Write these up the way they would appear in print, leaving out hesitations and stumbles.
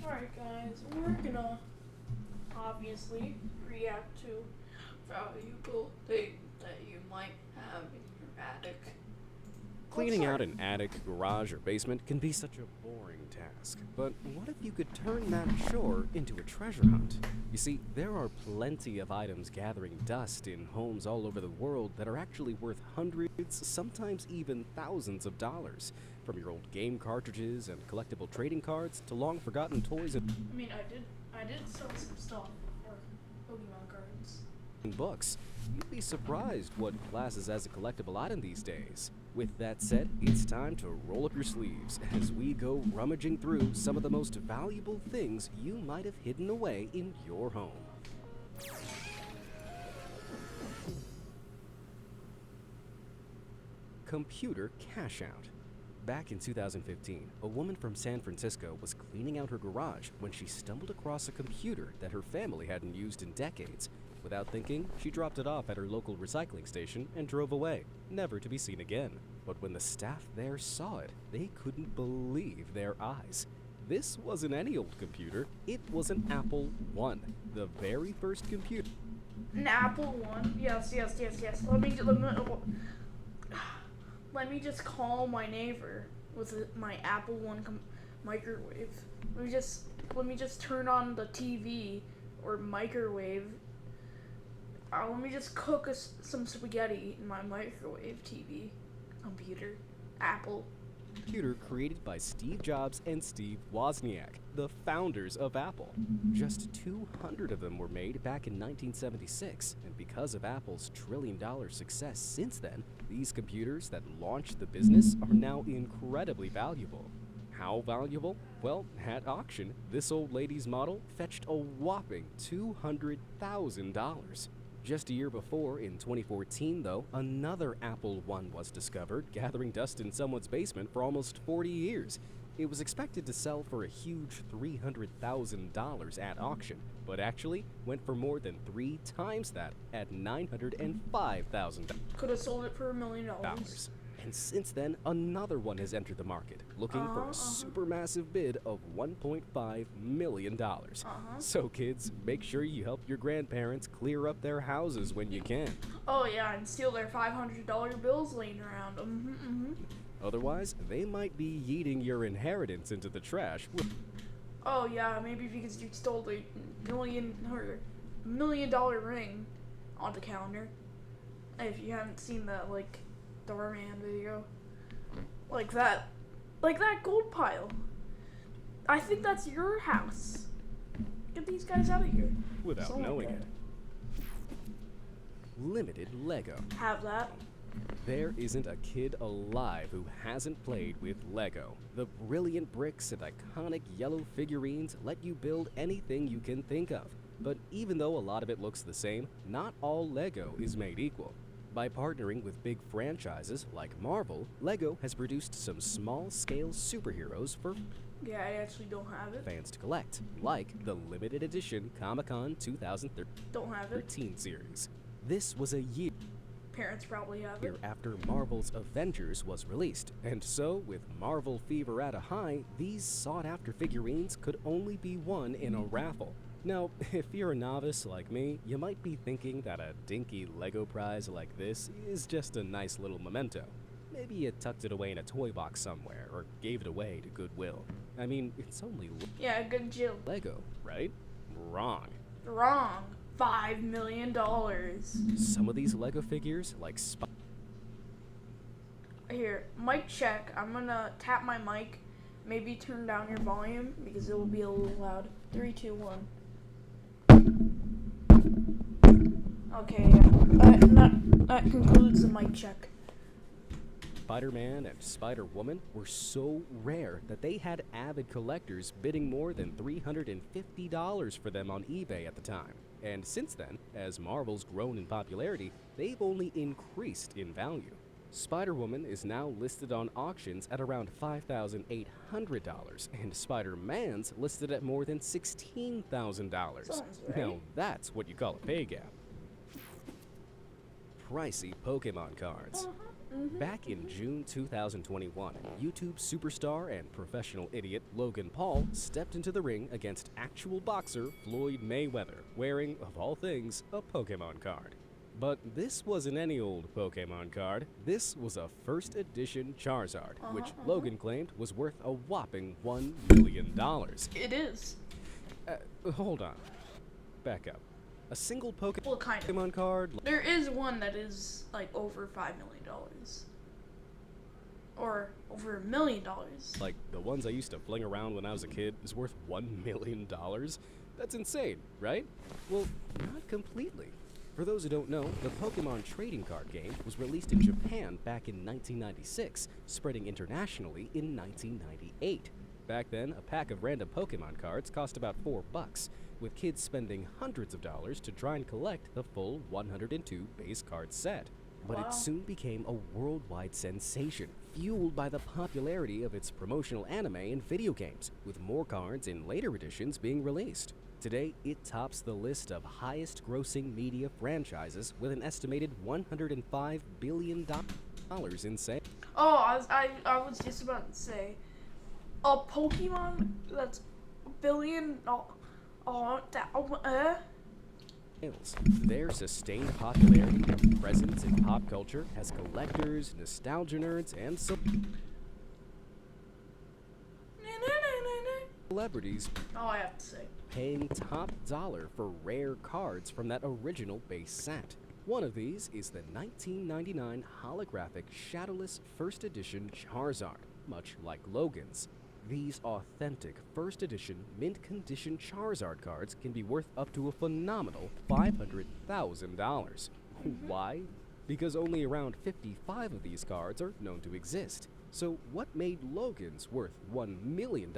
Alright guys, we're gonna obviously react to valuable things that you might have in your attic. Cleaning out an attic, garage, or basement can be such a boring task, but what if you could turn that chore into a treasure hunt? You see, there are plenty of items gathering dust in homes all over the world that are actually worth hundreds, sometimes even thousands of dollars. From your old game cartridges and collectible trading cards to long-forgotten toys and I did sell some stuff for Pokemon cards. books. You'd be surprised what classes as a collectible item these days. With that said, it's time to roll up your sleeves as we go rummaging through some of the most valuable things you might have hidden away in your home. Computer cash out. Back in 2015, a woman from San Francisco was cleaning out her garage when she stumbled across a computer that her family hadn't used in decades. Without thinking, she dropped it off at her local recycling station and drove away, never to be seen again. But when the staff there saw it, they couldn't believe their eyes. This wasn't any old computer, it was an Apple I, the very first computer. An Apple One? Yes. Let me just call my neighbor with my Apple One microwave. Let me just turn on the TV or microwave. Let me just cook some spaghetti in my microwave TV computer. Apple. Computer created by Steve Jobs and Steve Wozniak, the founders of Apple. Just 200 of them were made back in 1976, and because of Apple's trillion-dollar success since then, these computers that launched the business are now incredibly valuable. How valuable? Well, at auction, this old lady's model fetched a whopping $200,000. Just a year before, in 2014 though, another Apple I was discovered, gathering dust in someone's basement for almost 40 years. It was expected to sell for a huge $300,000 at auction, but actually went for more than 3 times that at $905,000. Could have sold it for $1 million. And since then, another one has entered the market, looking for a supermassive bid of $1.5 million. So kids, make sure you help your grandparents clear up their houses when you can. Oh yeah, and steal their $500 bills laying around. Otherwise, they might be yeeting your inheritance into the trash. Oh yeah, maybe because you stole a $1 million ring on the counter. If you haven't seen the Doorman video, like that gold pile. I think that's your house. Get these guys out of here. Without knowing it. Limited Lego. Have that. There isn't a kid alive who hasn't played with Lego. The brilliant bricks and iconic yellow figurines let you build anything you can think of. But even though a lot of it looks the same, not all Lego is made equal. By partnering with big franchises like Marvel, Lego has produced some small-scale superheroes for Yeah, I actually don't have it. fans to collect, like the limited edition Comic-Con 2013 Don't have it. series. This was a year Parents probably have it. after Marvel's Avengers was released, and so, with Marvel fever at a high, these sought-after figurines could only be won in a raffle. Now, if you're a novice like me, you might be thinking that a dinky Lego prize like this is just a nice little memento. Maybe you tucked it away in a toy box somewhere, or gave it away to Goodwill. I mean, it's only Yeah, good Jill. Lego, right? Wrong. Wrong. $5 million. Some of these Lego figures, like Here, mic check. I'm gonna tap my mic. Maybe turn down your volume because it will be a little loud. 3, 2, 1. Okay, that concludes the mic check. Spider-Man and Spider-Woman were so rare that they had avid collectors bidding more than $350 for them on eBay at the time. And since then, as Marvel's grown in popularity, they've only increased in value. Spider-Woman is now listed on auctions at around $5,800, and Spider-Man's listed at more than $16,000. Sounds right. Now that's what you call a pay gap. Pricey Pokemon cards. Back in June 2021, YouTube superstar and professional idiot Logan Paul stepped into the ring against actual boxer Floyd Mayweather, wearing, of all things, a Pokemon card. But this wasn't any old Pokemon card. This was a first edition Charizard, which Logan claimed was worth a whopping $1 million. It is. Hold on. Back up. A single Well, kind of. Pokemon card? There is one that is like over $5 million. Or over $1 million. Like the ones I used to fling around when I was a kid is worth $1 million? That's insane, right? Well, not completely. For those who don't know, the Pokemon trading card game was released in Japan back in 1996, spreading internationally in 1998. Back then, a pack of random Pokemon cards cost about $4, with kids spending hundreds of dollars to try and collect the full 102 base card set. But Wow. it soon became a worldwide sensation, fueled by the popularity of its promotional anime and video games, with more cards in later editions being released. Today, it tops the list of highest-grossing media franchises with an estimated $105 billion in sales. Oh, I was just about to say, a Pokemon that's $1 billion. Their sustained popularity and presence in pop culture has collectors, nostalgia nerds, and celebrities Oh, I have to say. paying top dollar for rare cards from that original base set. One of these is the 1999 holographic Shadowless First Edition Charizard, much like Logan's. These authentic first edition mint condition Charizard cards can be worth up to a phenomenal $500,000. Why? Because only around 55 of these cards are known to exist. So what made Logan's worth $1 million?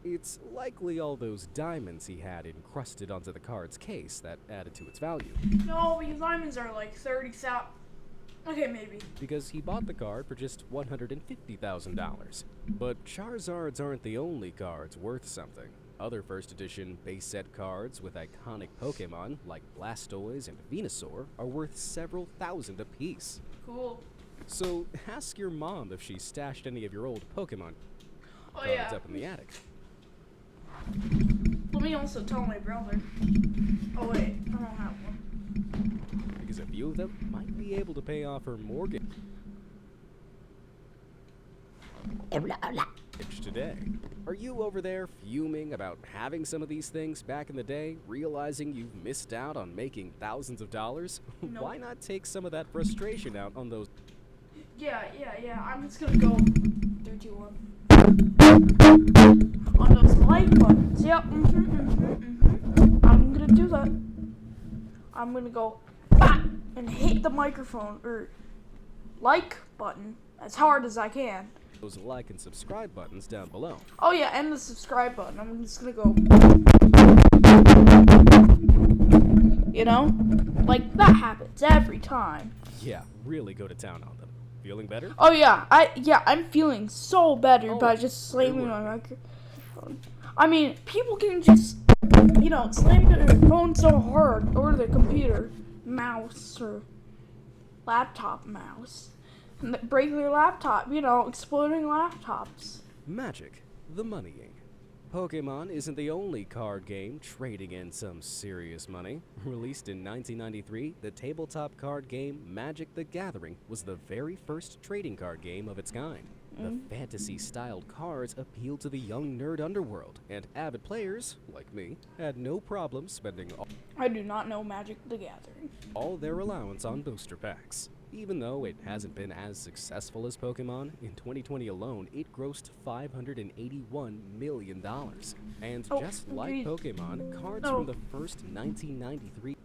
It's likely all those diamonds he had encrusted onto the card's case that added to its value. No, because diamonds are like 30,000. Okay, maybe. Because he bought the card for just $150,000. But Charizards aren't the only cards worth something. Other first edition base set cards with iconic Pokemon like Blastoise and Venusaur are worth several thousand apiece. Cool. So ask your mom if she stashed any of your old Pokemon Oh cards yeah. up in the attic. Let me also tell my brother. Oh wait, I don't have one. Because a few of them might be able to pay off her mortgage today. Are you over there fuming about having some of these things back in the day, realizing you've missed out on making thousands of dollars? Nope. Why not take some of that frustration out on those Yeah. I'm just gonna go 3, 2, 1. On those like buttons. Yep. I'm gonna do that. I'm gonna go bah, and hit the microphone or like button as hard as I can. those like and subscribe buttons down below? Oh yeah, and the subscribe button. I'm just gonna go. You know, like that happens every time. Yeah, really go to town on them. Feeling better? Oh yeah, I'm feeling so better by just slamming good my microphone. I mean, people can just, slam their phone so hard or their computer mouse or laptop mouse and break their laptop. Exploding laptops. Magic, the Money Inc. Pokemon isn't the only card game trading in some serious money. Released in 1993, the tabletop card game Magic the Gathering was the very first trading card game of its kind. The fantasy-styled cards appealed to the young nerd underworld, and avid players, like me, had no problem spending I do not know Magic the Gathering. all their allowance on booster packs. Even though it hasn't been as successful as Pokemon, in 2020 alone, it grossed $581 million. And Oh, just like agreed. Pokemon, cards No. from the first 1993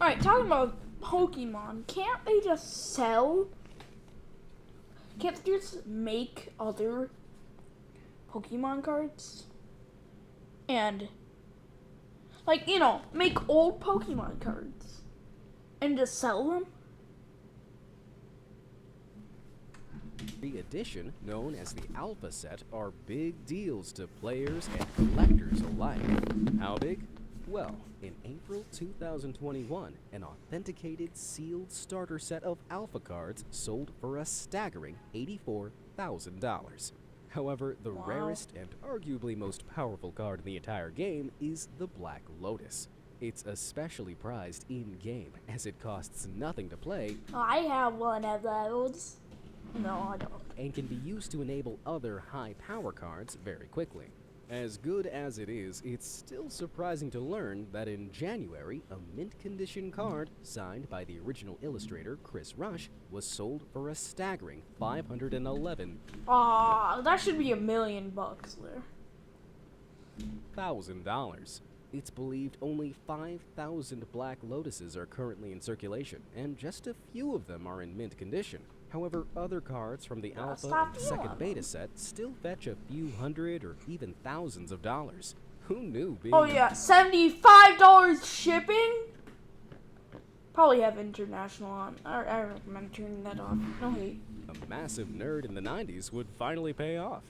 Alright, talking about Pokemon, can't they just sell? Can't they just make other Pokemon cards? And, make old Pokemon cards and just sell them? edition, known as the Alpha Set, are big deals to players and collectors alike. How big? Well, in April 2021, an authenticated sealed starter set of Alpha cards sold for a staggering $84,000. However, the Wow. rarest and arguably most powerful card in the entire game is the Black Lotus. It's especially prized in-game, as it costs nothing to play I have one of those. No, I don't. and can be used to enable other high-power cards very quickly. As good as it is, it's still surprising to learn that in January, a mint-condition card signed by the original illustrator Chris Rush was sold for a staggering $511,000. That should be $1 million there. It's believed only 5,000 Black Lotuses are currently in circulation, and just a few of them are in mint condition. However, other cards from the Alpha stop and second yelling. beta set still fetch a few hundred or even thousands of dollars. Who knew being Oh yeah, $75 shipping? Probably have international on. I recommend turning that off. No hate. a massive nerd in the 90s would finally pay off?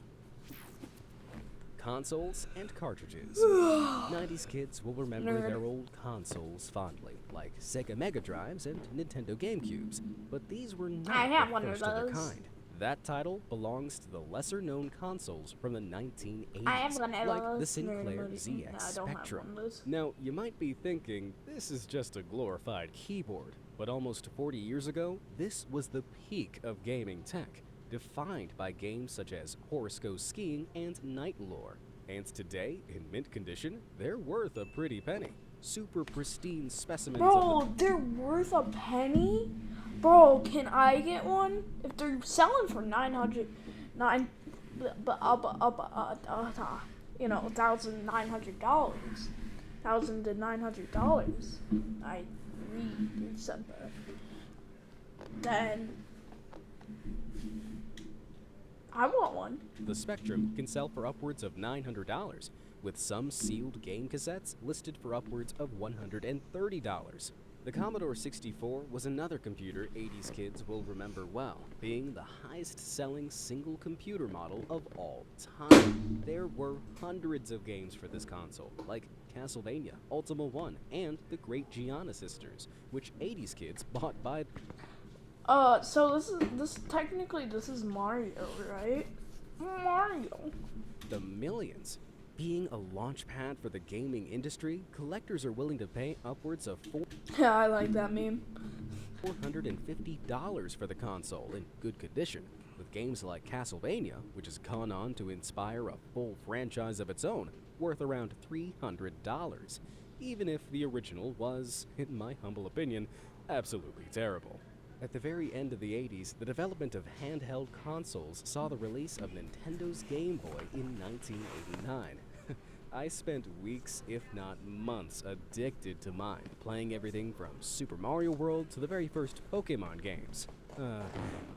Consoles and cartridges. 90s kids will remember Nerd. their old consoles fondly, like Sega Mega Drives and Nintendo GameCubes. But these were not I have the one of first of their those. kind. That title belongs to the lesser-known consoles from the 1980s, I have one of like the those. Sinclair No, ZX I don't have Spectrum. one of those. Now, you might be thinking, this is just a glorified keyboard, but almost 40 years ago, this was the peak of gaming tech, defined by games such as Horse Goes Skiing and Night Lore. And today, in mint condition, they're worth a pretty penny. Super pristine specimens of Bro, they're worth a penny? Bro, can I get one? If they're selling for $1,900, $1,900, I read said that. Then I want one. the Spectrum can sell for upwards of $900, with some sealed game cassettes listed for upwards of $130. The Commodore 64 was another computer 80s kids will remember well, being the highest-selling single computer model of all time. There were hundreds of games for this console, like Castlevania, Ultima 1, and the Great Gianna Sisters, which 80s kids bought by So this is Mario, right? Mario. the millions. Being a launchpad for the gaming industry, collectors are willing to pay upwards of Yeah, I like that meme. $450 for the console in good condition, with games like Castlevania, which has gone on to inspire a full franchise of its own, worth around $300, even if the original was, in my humble opinion, absolutely terrible. At the very end of the 80s, the development of handheld consoles saw the release of Nintendo's Game Boy in 1989. I spent weeks, if not months, addicted to mine, playing everything from Super Mario World to the very first Pokemon games.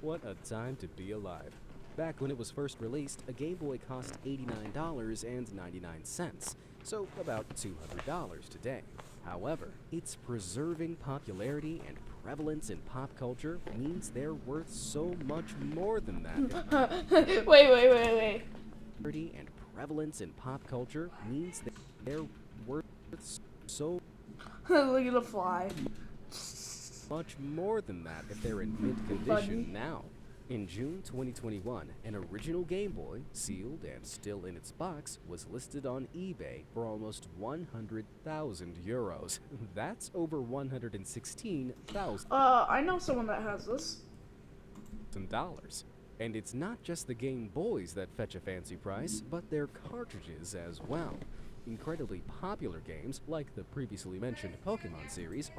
What a time to be alive. Back when it was first released, a Game Boy cost $89.99, so about $200 today. However, its preserving popularity and prevalence in pop culture means they're worth so much more than that. Wait. Popularity and prevalence in pop culture means that they're worth so Look at the fly. much more than that if they're in mint condition now. In June 2021, an original Game Boy, sealed and still in its box, was listed on eBay for almost 100,000 euros. That's over $116,000. I know someone that has this. And it's not just the Game Boys that fetch a fancy price, but their cartridges as well. Incredibly popular games, like the previously mentioned Pokemon series,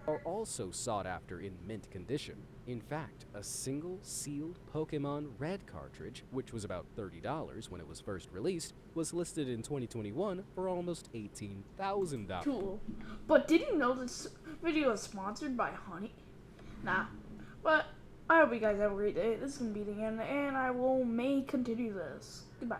are also sought after in mint condition. In fact, a single sealed Pokemon Red cartridge, which was about $30 when it was first released, was listed in 2021 for almost $18,000. Cool. But did you know this video is sponsored by Honey? Nah. But I hope you guys have a great day. This is gonna be the end, and I may continue this. Goodbye.